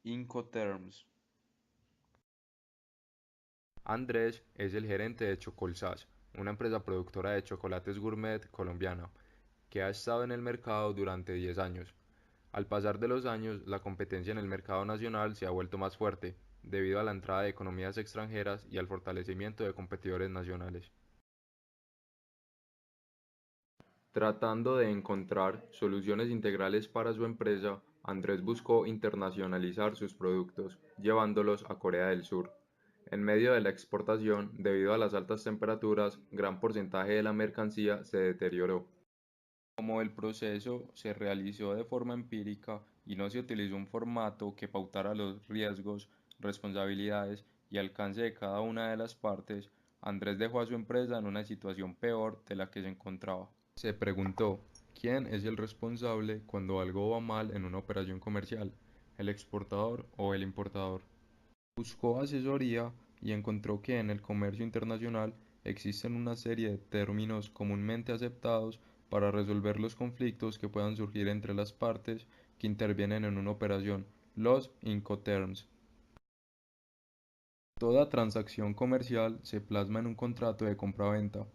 Incoterms. Andrés es el gerente de Chocolsas, una empresa productora de chocolates gourmet colombiana, que ha estado en el mercado durante 10 años. Al pasar de los años, la competencia en el mercado nacional se ha vuelto más fuerte, debido a la entrada de economías extranjeras y al fortalecimiento de competidores nacionales. Tratando de encontrar soluciones integrales para su empresa, Andrés buscó internacionalizar sus productos, llevándolos a Corea del Sur. En medio de la exportación, debido a las altas temperaturas, gran porcentaje de la mercancía se deterioró. Como el proceso se realizó de forma empírica y no se utilizó un formato que pautara los riesgos, responsabilidades y alcance de cada una de las partes, Andrés dejó a su empresa en una situación peor de la que se encontraba. Se preguntó, ¿quién es el responsable cuando algo va mal en una operación comercial? ¿El exportador o el importador? Buscó asesoría y encontró que en el comercio internacional existen una serie de términos comúnmente aceptados para resolver los conflictos que puedan surgir entre las partes que intervienen en una operación, los Incoterms. Toda transacción comercial se plasma en un contrato de compra-venta.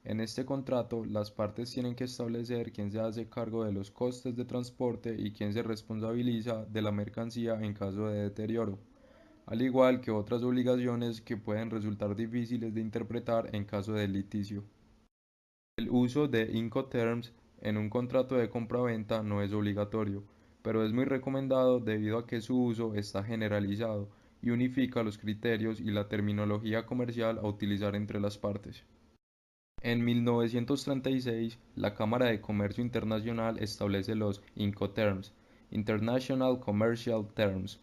En este contrato, las partes tienen que establecer quién se hace cargo de los costes de transporte y quién se responsabiliza de la mercancía en caso de deterioro, al igual que otras obligaciones que pueden resultar difíciles de interpretar en caso de litigio. El uso de Incoterms en un contrato de compra-venta no es obligatorio, pero es muy recomendado debido a que su uso está generalizado y unifica los criterios y la terminología comercial a utilizar entre las partes. En 1936, la Cámara de Comercio Internacional establece los Incoterms, International Commercial Terms.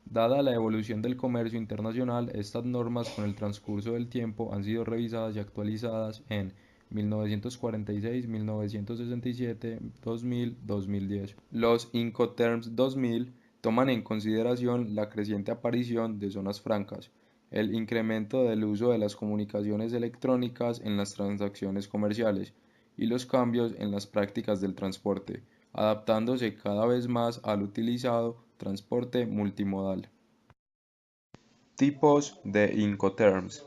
Dada la evolución del comercio internacional, estas normas con el transcurso del tiempo han sido revisadas y actualizadas en 1946, 1967, 2000, 2010. Los Incoterms 2000 toman en consideración la creciente aparición de zonas francas, el incremento del uso de las comunicaciones electrónicas en las transacciones comerciales y los cambios en las prácticas del transporte, adaptándose cada vez más al utilizado transporte multimodal. Tipos de Incoterms.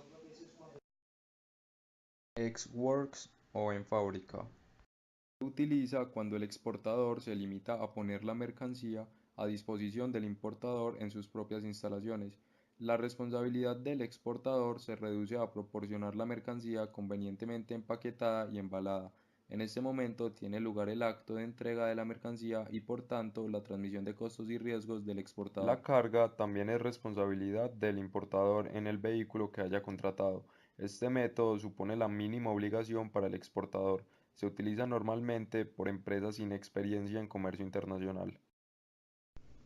Ex-works o en fábrica. Se utiliza cuando el exportador se limita a poner la mercancía a disposición del importador en sus propias instalaciones. La responsabilidad del exportador se reduce a proporcionar la mercancía convenientemente empaquetada y embalada. En este momento tiene lugar el acto de entrega de la mercancía y por tanto la transmisión de costos y riesgos del exportador. La carga también es responsabilidad del importador en el vehículo que haya contratado. Este método supone la mínima obligación para el exportador. Se utiliza normalmente por empresas sin experiencia en comercio internacional.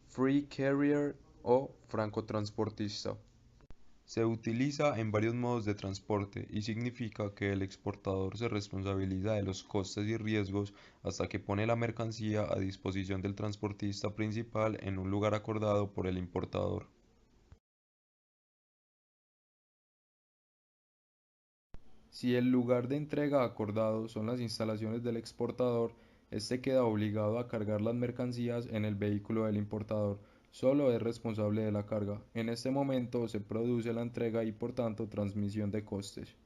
Free carrier o francotransportista. Se utiliza en varios modos de transporte y significa que el exportador se responsabiliza de los costes y riesgos hasta que pone la mercancía a disposición del transportista principal en un lugar acordado por el importador. Si el lugar de entrega acordado son las instalaciones del exportador, éste queda obligado a cargar las mercancías en el vehículo del importador. Solo es responsable de la carga. En este momento se produce la entrega y por tanto transmisión de costes.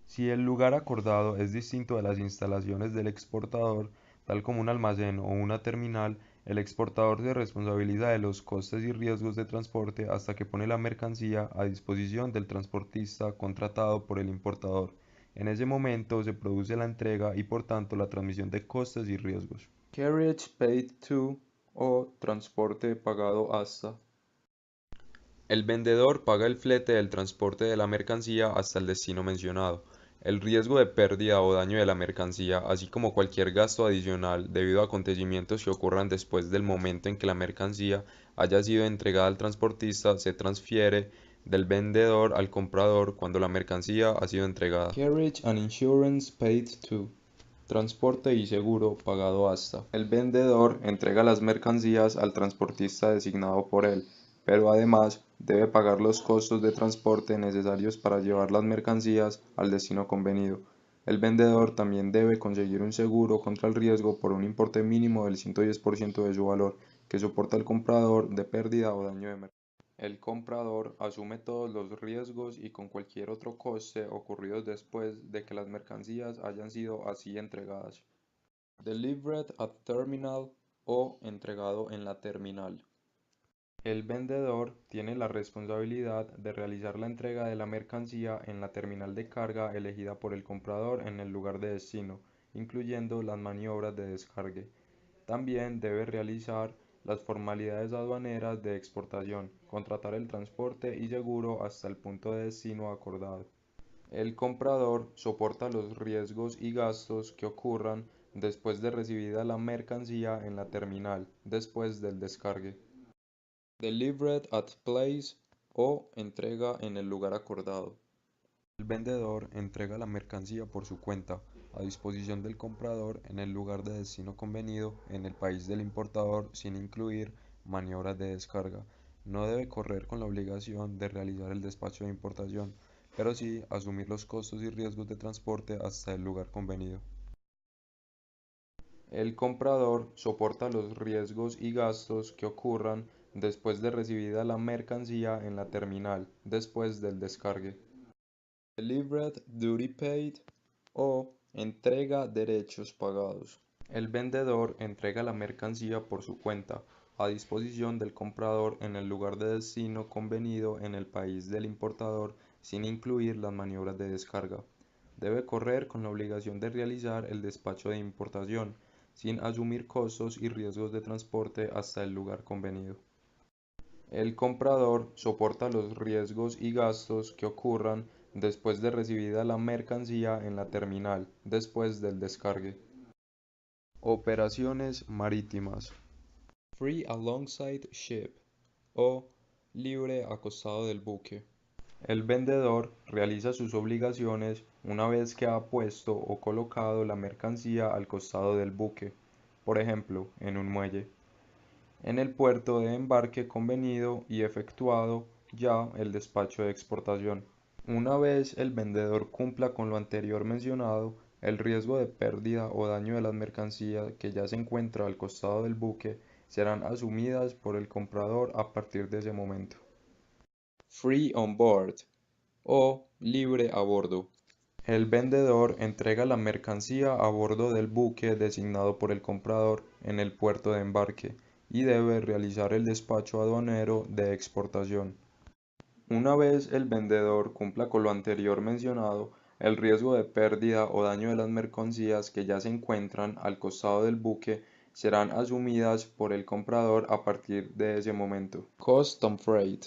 Si el lugar acordado es distinto de las instalaciones del exportador, tal como un almacén o una terminal, el exportador se responsabiliza de los costes y riesgos de transporte hasta que pone la mercancía a disposición del transportista contratado por el importador. En ese momento se produce la entrega y por tanto la transmisión de costes y riesgos. Carriage paid to o transporte pagado hasta. El vendedor paga el flete del transporte de la mercancía hasta el destino mencionado. El riesgo de pérdida o daño de la mercancía, así como cualquier gasto adicional debido a acontecimientos que ocurran después del momento en que la mercancía haya sido entregada al transportista, se transfiere del vendedor al comprador cuando la mercancía ha sido entregada. Carriage and insurance paid to. Transporte y seguro pagado hasta. El vendedor entrega las mercancías al transportista designado por él, pero además debe pagar los costos de transporte necesarios para llevar las mercancías al destino convenido. El vendedor también debe conseguir un seguro contra el riesgo por un importe mínimo del 110% de su valor que soporta el comprador de pérdida o daño de mercancía. El comprador asume todos los riesgos y con cualquier otro coste ocurridos después de que las mercancías hayan sido así entregadas. Delivered at terminal o entregado en la terminal. El vendedor tiene la responsabilidad de realizar la entrega de la mercancía en la terminal de carga elegida por el comprador en el lugar de destino, incluyendo las maniobras de descargue. También debe realizar las formalidades aduaneras de exportación, contratar el transporte y seguro hasta el punto de destino acordado. El comprador soporta los riesgos y gastos que ocurran después de recibida la mercancía en la terminal, después del descargue. Delivered at place o entrega en el lugar acordado. El vendedor entrega la mercancía por su cuenta, a disposición del comprador en el lugar de destino convenido en el país del importador sin incluir maniobras de descarga. No debe correr con la obligación de realizar el despacho de importación, pero sí asumir los costos y riesgos de transporte hasta el lugar convenido. El comprador soporta los riesgos y gastos que ocurran después de recibida la mercancía en la terminal, después del descargue. Delivered Duty Paid o entrega derechos pagados. El vendedor entrega la mercancía por su cuenta, a disposición del comprador en el lugar de destino convenido en el país del importador sin incluir las maniobras de descarga. Debe correr con la obligación de realizar el despacho de importación, sin asumir costos y riesgos de transporte hasta el lugar convenido. El comprador soporta los riesgos y gastos que ocurran después de recibida la mercancía en la terminal, después del descargue. Operaciones marítimas. Free alongside ship o libre a costado del buque. El vendedor realiza sus obligaciones una vez que ha puesto o colocado la mercancía al costado del buque, por ejemplo, en un muelle, en el puerto de embarque convenido y efectuado ya el despacho de exportación. Una vez el vendedor cumpla con lo anterior mencionado, el riesgo de pérdida o daño de las mercancías que ya se encuentra al costado del buque serán asumidas por el comprador a partir de ese momento. Free on board o libre a bordo. El vendedor entrega la mercancía a bordo del buque designado por el comprador en el puerto de embarque y debe realizar el despacho aduanero de exportación. Una vez el vendedor cumpla con lo anterior mencionado, el riesgo de pérdida o daño de las mercancías que ya se encuentran al costado del buque serán asumidas por el comprador a partir de ese momento. Cost and Freight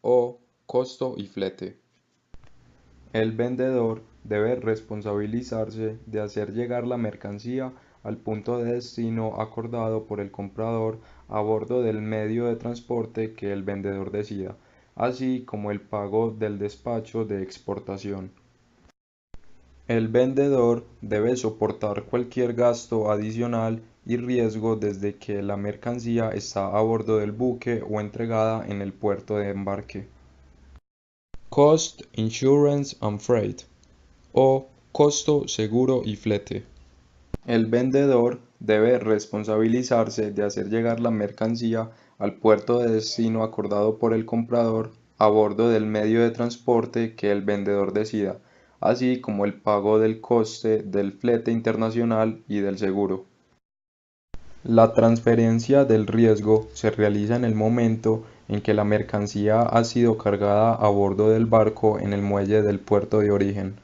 o costo y flete. El vendedor debe responsabilizarse de hacer llegar la mercancía al punto de destino acordado por el comprador a bordo del medio de transporte que el vendedor decida, así como el pago del despacho de exportación. El vendedor debe soportar cualquier gasto adicional y riesgo desde que la mercancía está a bordo del buque o entregada en el puerto de embarque. Cost, Insurance and Freight o costo, seguro y flete. El vendedor debe responsabilizarse de hacer llegar la mercancía al puerto de destino acordado por el comprador a bordo del medio de transporte que el vendedor decida, así como el pago del coste del flete internacional y del seguro. La transferencia del riesgo se realiza en el momento en que la mercancía ha sido cargada a bordo del barco en el muelle del puerto de origen.